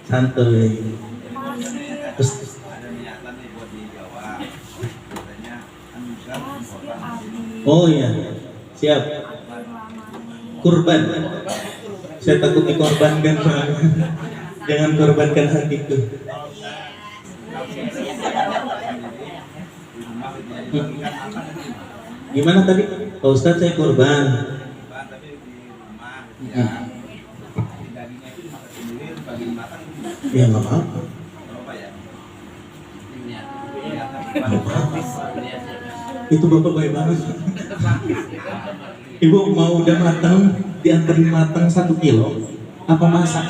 santuy. Terus, oh iya, siap. Kurban. Saya takut dikorbankan soalnya. Jangan korbankan hatiku. Gimana tadi? Pak Ustadz saya kurban. Ya nggak apa-apa. Itu bapak baik banget. Ibu mau udah matang, dianterin matang 1 kilo, apa masak?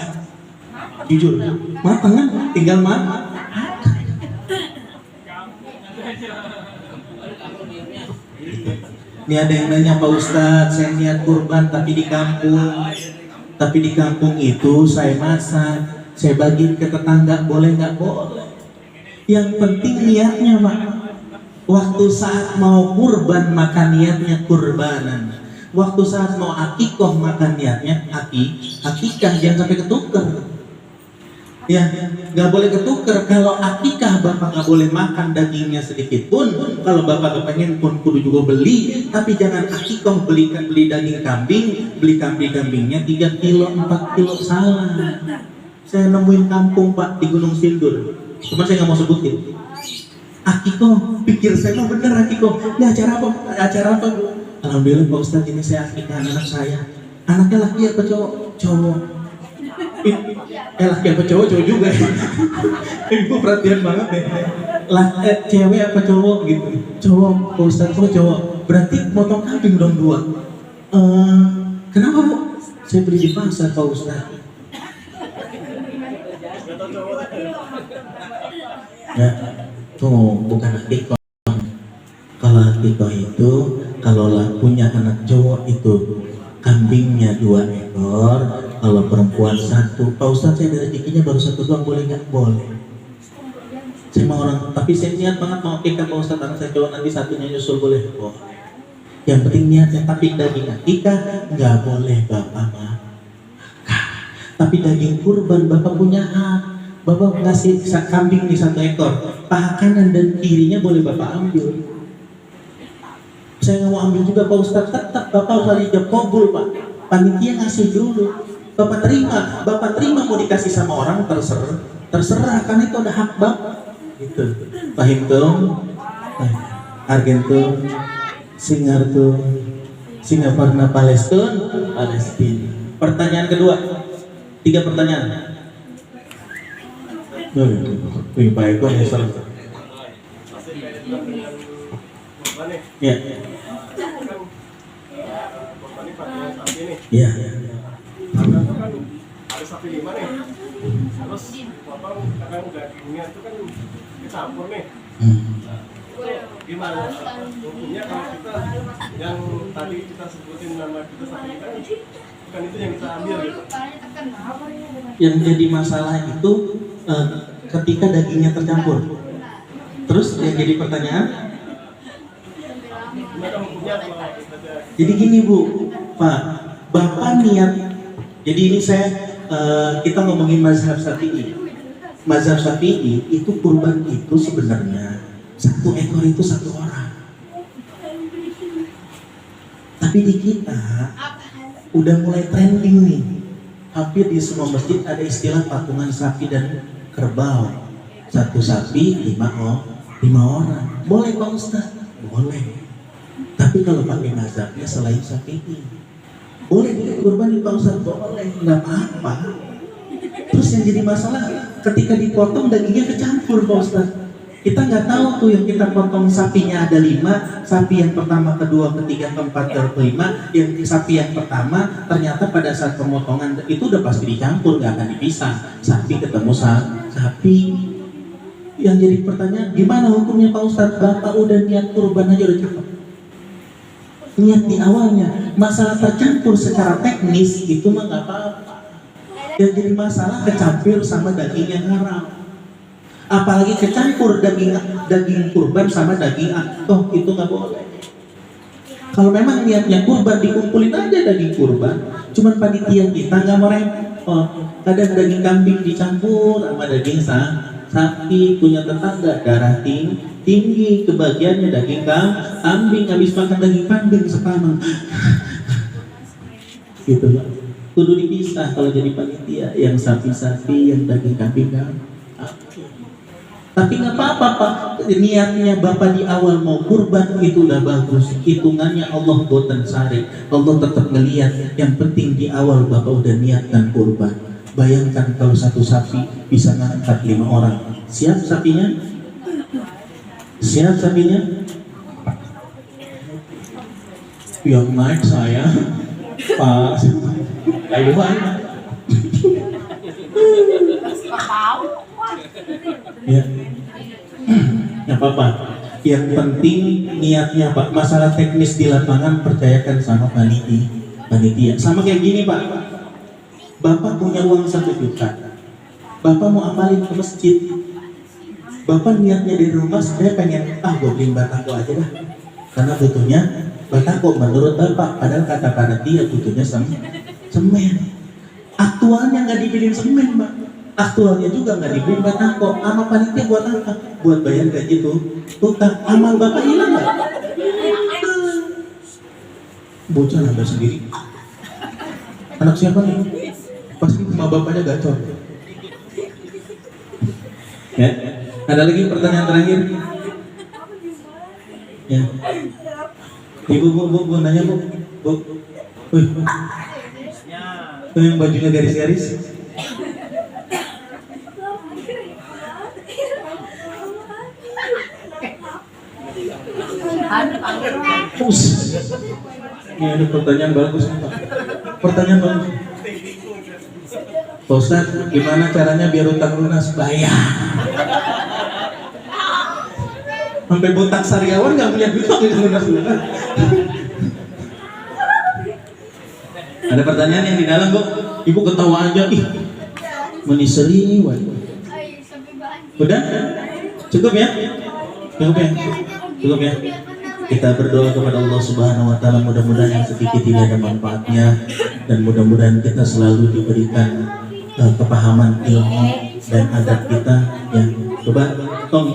Jujur, matang kan? Tinggal masak. Ini ada yang nanya, Pak Ustadz, saya niat kurban tapi di kampung. Tapi di kampung itu saya masak, saya bagi ke tetangga, boleh nggak? Boleh. Yang penting niatnya, Pak. Waktu saat mau kurban maka niatnya kurbanan. Waktu saat mau akikoh maka niatnya akikah, jangan sampai ketuker. Ya, nggak boleh ketuker. Kalau akikah bapak nggak boleh makan dagingnya sedikit pun. Kalau bapak kepengen pun kudu juga beli. Tapi jangan akikoh beli daging kambing, beli kambingnya 3 kilo, 4 kilo, salah. Saya nemuin kampung Pak di Gunung Sindur. Cuma saya nggak mau sebutin. Akikoh, pikir saya mah bener akikoh. Ini acara apa? Acara apa, Bu? Alhamdulillah Pak Ustadz, ini saya akikah anak saya. Anaknya laki apa cowok? Cowok. Laki apa cowok? Cowok juga. Ibu perhatian banget deh. Cewek apa cowok gitu? Cowok, Pak Ustadz, kok cowok? Berarti potong kambing dong 2. Kenapa, Bu? Saya beli di pasar Pak Ustadz. Ya, tuh bukan akikoh. Kalau akikoh itu, kalau punya anak cowok itu kambingnya 2 ekor, kalau perempuan 1. Pak Ustadz, saya ada rezekinya baru 1 doang, boleh nggak? Boleh. Saya mau orang, tapi saya niat banget mau akikah Pak Ustadz, anak saya cowok nanti 1-nya nyusul, boleh? Boleh. Yang penting niatnya, tapi daging akikah nggak boleh bapak makan. Tapi daging kurban bapak punya hak. Bapak ngasih kambing nih 1 ekor, paha kanan dan kirinya boleh bapak ambil. Saya nggak mau ambil juga Pak Ustadz, tetap bapak harus ijab kabul Pak. Panitia ngasih dulu, bapak terima mau dikasih sama orang terserah karena itu ada hak bapak. Gitu. Pahim tuh, Argentum, Singartum, Singaparna Palestina. Pertanyaan kedua, 3 pertanyaan. Wih, Pak Eko ya serem. Ya. Ya. Ada sapi 5 nih. Terus bapak kadang dagingnya itu kan dicampur nih. Gimana hukumnya kalau kita yang tadi kita sebutin nama kita sapi kita bukan itu yang kita ambil gitu? Yang jadi masalah itu ketika dagingnya tercampur. Terus yang jadi pertanyaan? Gimana hukumnya kalau kita? Jadi gini Bu, Pak, bapak niat. Jadi ini kita ngomongin mazhab Syafi'i. Mazhab Syafi'i itu kurban itu sebenarnya 1 ekor itu 1 orang. Tapi di kita udah mulai trending nih. Hampir di semua masjid ada istilah patungan sapi dan kerbau. 1 sapi 5 orang. Boleh Pak Ustadz? Boleh. Tapi kalau pakai mazhabnya selain Syafi'i, boleh dikurban Pak Ustadz? Boleh, nggak apa-apa. Terus yang jadi masalah ketika dipotong dagingnya kecampur Pak Ustadz. Kita nggak tahu tuh yang kita potong sapinya ada 5, sapi yang pertama, kedua, ketiga, keempat, kelima. Yang sapi yang pertama ternyata pada saat pemotongan itu udah pasti dicampur, nggak akan dipisah. Sapi ketemu sapi. Yang jadi pertanyaan, gimana hukumnya Pak Ustadz? Bapak udah niat kurban aja udah cakep. Niat di awalnya, masalah tercampur secara teknis itu mah nggak apa-apa. Yang jadi masalah kecampur sama daging yang haram. Apalagi kecampur daging kurban sama daging aktoh, itu nggak boleh. Kalau memang niatnya kurban, dikumpulin aja daging kurban. Cuman panitia kita nggak mau repot. Kadang daging kambing dicampur sama daging sapi, punya tetangga darah tinggi, kebagiannya daging kambing, habis makan daging kambing sekarang. Gitu Pak. Kudu dipisah kalau jadi panitia, yang sapi-sapi, yang daging kambing kan. Tapi nggak apa-apa Pak, niatnya Bapak di awal mau kurban itu udah bagus, hitungannya Allah boten sari, Allah tetap ngeliat. Yang penting di awal Bapak udah niatkan kurban. Bayangkan kalau satu sapi bisa ngangkat 5 orang, siap sapinya? Siap sapinya? Yang naik saya, Pak Ayuhan. Ya, nggak apa-apa. Yang penting niatnya Pak. Masalah teknis di lapangan percayakan sama panitia. Sama kayak gini Pak. Bapak punya uang 1 juta. Bapak mau amalin ke masjid. Bapak niatnya di rumah saya pengen gue beliin batako aja dah. Karena butuhnya batako menurut Bapak. Padahal kata panitia butuhnya semen. Aktualnya nggak dibeliin semen Pak. Aktualnya juga nggak dibeli batako, sama panitia buat apa? Buat bayar gaji tukang. Amal Bapak hilang nggak? Bocah nambah sendiri. Anak siapa nih? Pasti sama bapaknya gacor. Ya, ada lagi pertanyaan terakhir? Ya, ibu bu nanya bu. Wih, yang bajunya garis-garis. Ini ada pertanyaan bagus Pak. Pertanyaan bagus. Pak Ustaz, gimana caranya biar utang lunas? Bayar. Sampai botak sariawan nggak punya duit untuk lunas. Ada pertanyaan yang di dalam Bu? Ibu ketawa aja. Meniseri. Udah? Cukup ya? Cukup ya? Kita berdoa kepada Allah Subhanahu wa Ta'ala, mudah-mudahan yang sedikit ini ada manfaatnya, dan mudah-mudahan kita selalu diberikan kepahaman ilmu dan adab kita yang coba tong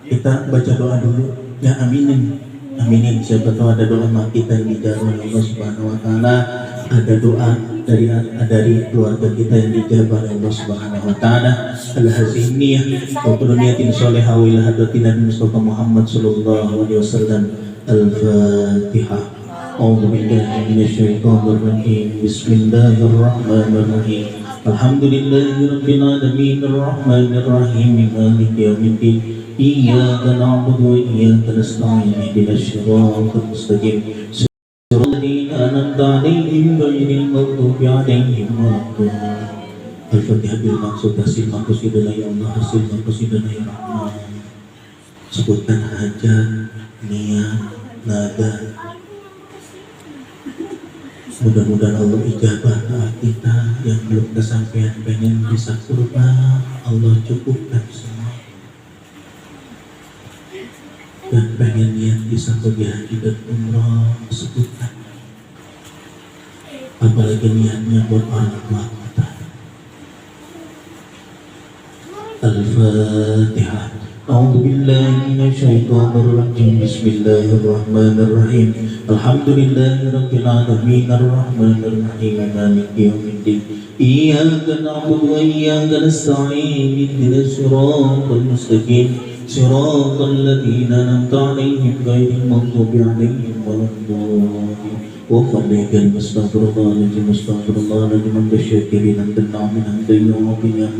kita baca doa dulu ya. Aminin siapa tahu ada doa kita yang dijawab oleh Allah Subhanahu wa Ta'ala, ada doa dari keluarga kita yang dijawab oleh Allah Subhanahu wa Ta'ala. Al-haziniyah wa kullu niyatin sholihah wa ila hadratin Nabi Mustafa Muhammad sallallahu alaihi wasallam. Al-Fatihah. A'udzu billahi minasyaitonir rajim. Bismillahirrahmanirrahim. Alhamdulillahirabbil alamin arrahmanir rahim maliki yaumiddin. Iyyaka na'budu wa iyyaka nasta'in ihdinas siratal mustaqim. Alladzina an'amta 'alaihim ghairil maghdubi 'alaihim waladdallin. Al-Fatihah bil maksud hasil maqsidana ya Allah, hasil maqsidana ya Rahman. Sebutkan hajat, niat, nada. Mudah-mudahan Allah ijabah doa kita. Yang belum kesampaian pengen bisa kurban, Allah cukupkan semua. Dan pengen niat bisa pergi haji dan umrah, sebutkan. Apalagi niatnya buat orang tua kita. Al-Fatihah. A'udzu billahi minasyaitonir rajim. Bismillahirrahmanirrahim. Alhamdulillahirabbil alamin arrahmanir rahim maliki yaumiddin. Iyyaka na'budu wa iyyaka nasta'in ihdinas siratal mustaqim. Siratal ladzina an'amta 'alaihim ghairil maghdubi 'alaihim waladdallin. وخليك المستغفر الله الذي مستغفر الله الذي من الشاكرين عند النعم عند يوم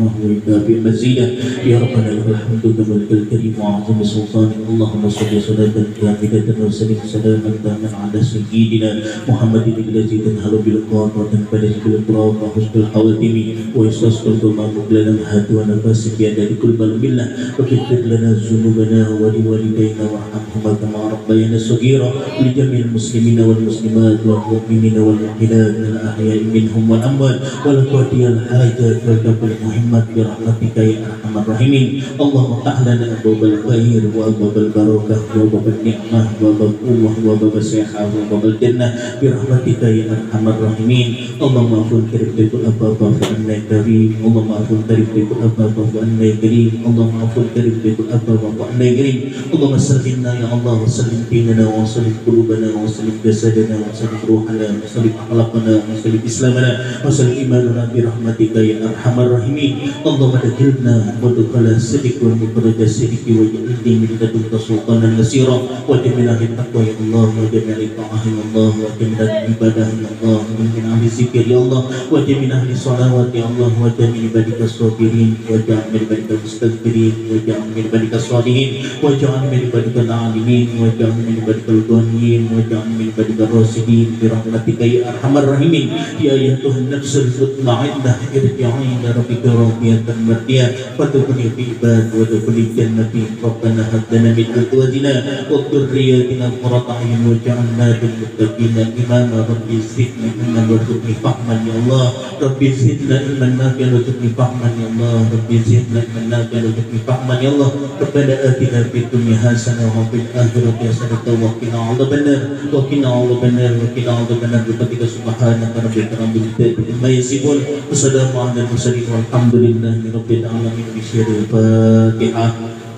ما هو يكافئ مزيدا يا ربنا لك الحمد كملك الكريم وعظم سلطانك اللهم صل صلاة كاملة وسلم سلاما تاما على سيدنا محمد الذي تنهل بالقاف وتنفرج بالقراء وحسن الحواتم ويستسقط الله لنا الهات ونفاس بيد كل بالله وكفر لنا ذنوبنا ولوالدينا وارحمهما كما ربيانا صغيرا لجميع المسلمين والمسلمات والمؤمنين والمؤمنات الأحياء منهم والأموات والقاضي الحاجات والكفر المهمات برحمتك يا أرحم الراحمين اللهم افتح لنا أبواب الخير وأبواب البركة وأبواب النعمة وأبواب القوة وأبواب الصحة وأبواب الجنة برحمتك يا أرحم الراحمين اللهم أكون كريم الأبواب فأنا كريم اللهم أكون كريم الأبواب فأنا كريم اللهم أكون كريم الأبواب فأنا كريم اللهم سلمنا يا الله وسلم ديننا وسلم قلوبنا وسلم جسدنا وسلم روحنا وسلم أخلاقنا وسلم إسلامنا وسلم إيماننا برحمتك يا أرحم الراحمين اللهم ادخلنا مدخل الصدق ومخرج الصدق واجعلني من لدنك سلطانا نصيرا وجملنا بالتقوى يا الله وجملنا بالطاعة يا الله وجملنا بالعبادة يا الله وجملنا بالذكر يا الله وجملنا بالصلوات يا الله وجملنا عبادك الصابرين واجعل من عبادك المستغفرين واجعل من عبادك الصالحين واجعل من عبادك العالمين واجعل من عبادك الغنيين واجعل من عبادك الراشدين برحمتك يا أرحم الراحمين يا أيتها النفس المطمئنة ارجعي إلى ربك راضية مرضية فادخلي في عباد وادخلي جنة ربنا هب لنا من أزواجنا وذرياتنا قرة أعين واجعلنا للمتقين إماما ربي زدنا علما وارزقني فهما يا الله ربي زدنا علما نافعا وارزقني فهما يا الله ربي زدنا علما نافعا وارزقني فهما يا الله ربنا آتنا في الدنيا حسنة وفي الآخرة حسنة وقنا عذاب النار وقنا عذاب النار وقنا عذاب النار برحمتك سبحانك ربك رب العزة عما يصفون والسلام على المرسلين والحمد لله رب العالمين بشر الفاتحة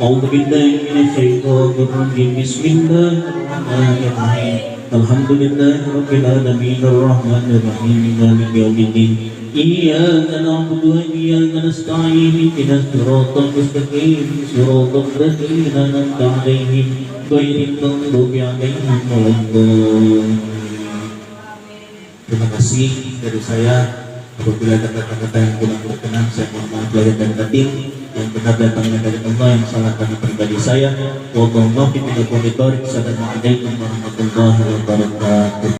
أعوذ بالله من الشيطان الرجيم بسم الله الرحمن الرحيم الحمد لله رب العالمين الرحمن الرحيم مالك يوم الدين إياك نعبد وإياك نستعين اهدنا الصراط المستقيم صراط الذين أنعمت عليهم غير المغضوب عليهم ولا الضالين. Terima kasih dari saya. Apabila ada kata-kata yang kurang berkenan, saya mohon maaf lahir dan batin. Yang benar datangnya dari Allah, yang salah karena pribadi saya. Wallahualam. Assalamualaikum warahmatullahi wabarakatuh.